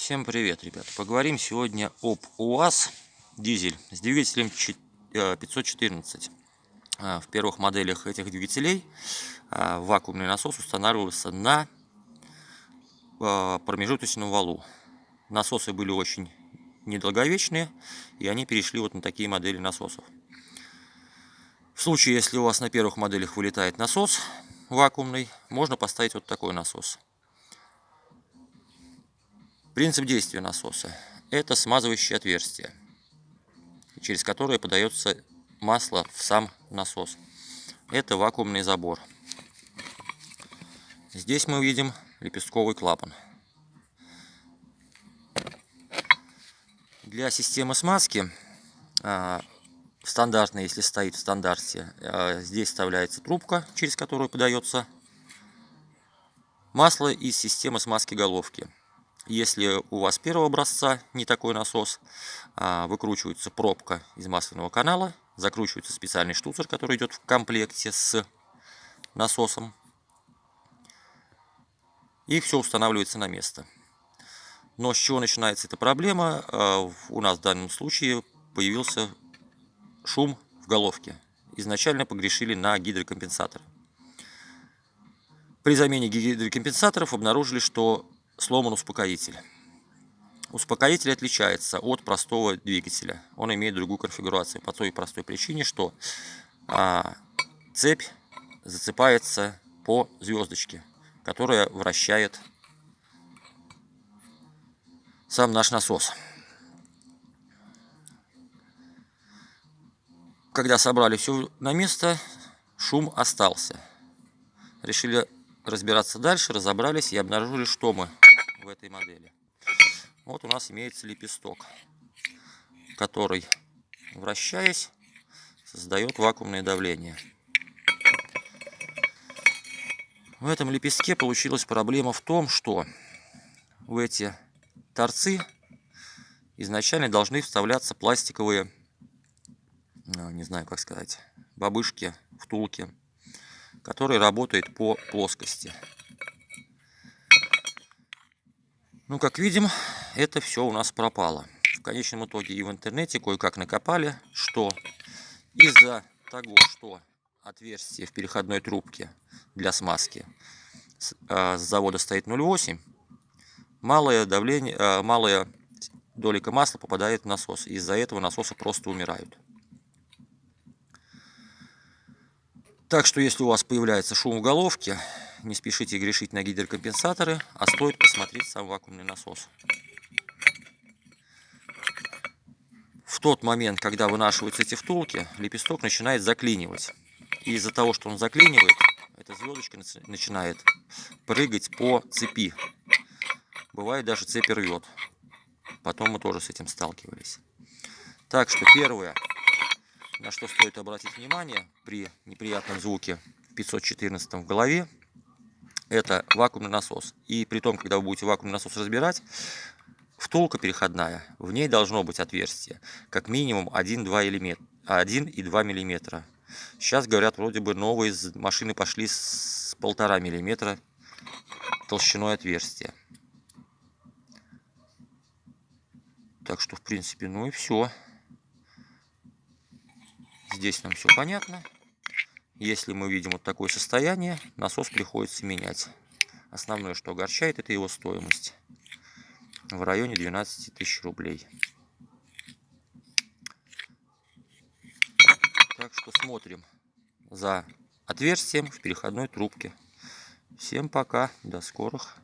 Всем привет, ребята! Поговорим сегодня об УАЗ дизель с двигателем 514. В первых моделях этих двигателей вакуумный насос устанавливался на промежуточном валу. Насосы были очень недолговечные, и они перешли вот на такие модели насосов. В случае, если у вас на первых моделях вылетает насос вакуумный, можно поставить вот такой насос. Принцип действия насоса – это смазывающее отверстие, через которое подается масло в сам насос. Это вакуумный забор. Здесь мы видим лепестковый клапан. Для системы смазки, стандартной, если стоит в стандарте, здесь вставляется трубка, через которую подается масло из системы смазки головки. Если у вас первого образца не такой насос, выкручивается пробка из масляного канала, закручивается специальный штуцер, который идет в комплекте с насосом, и все устанавливается на место. Но с чего начинается эта проблема? У нас в данном случае появился шум в головке. Изначально погрешили на гидрокомпенсатор. При замене гидрокомпенсаторов обнаружили, что сломан успокоитель. Успокоитель отличается от простого двигателя. Он имеет другую конфигурацию по той простой причине, что цепь зацепается по звездочке, которая вращает сам наш насос. Когда собрали все на место, шум остался. Решили разбираться дальше, разобрались и обнаружили, что мы в этой модели. Вот у нас имеется лепесток, который, вращаясь, создает вакуумное давление. В этом лепестке получилась проблема в том, что в эти торцы изначально должны вставляться пластиковые, не знаю как сказать, бабышки, втулки, которые работают по плоскости. Ну, как видим, это все у нас пропало. В конечном итоге и в интернете кое-как накопали, что из-за того, что отверстие в переходной трубке для смазки с завода стоит 0,8, малое давление, малая долика масла попадает в насос. Из-за этого насосы просто умирают. Так что, если у вас появляется шум в головке, не спешите грешить на гидрокомпенсаторы, а стоит посмотреть сам вакуумный насос. В тот момент, когда вынашиваются эти втулки, лепесток начинает заклинивать. И из-за того, что он заклинивает, эта звездочка начинает прыгать по цепи. Бывает, даже цепь рвет. Потом мы тоже с этим сталкивались. Так что первое, на что стоит обратить внимание при неприятном звуке в 514 в голове, это вакуумный насос. И при том, когда вы будете вакуумный насос разбирать, втулка переходная, в ней должно быть отверстие как минимум 1,2 мм. Сейчас, говорят, вроде бы новые машины пошли с 1,5 мм толщиной отверстия. Так что, в принципе, ну и все. Здесь нам все понятно. Если мы видим вот такое состояние, насос приходится менять. Основное, что огорчает, это его стоимость. В районе 12 тысяч рублей. Так что смотрим за отверстием в переходной трубке. Всем пока, до скорых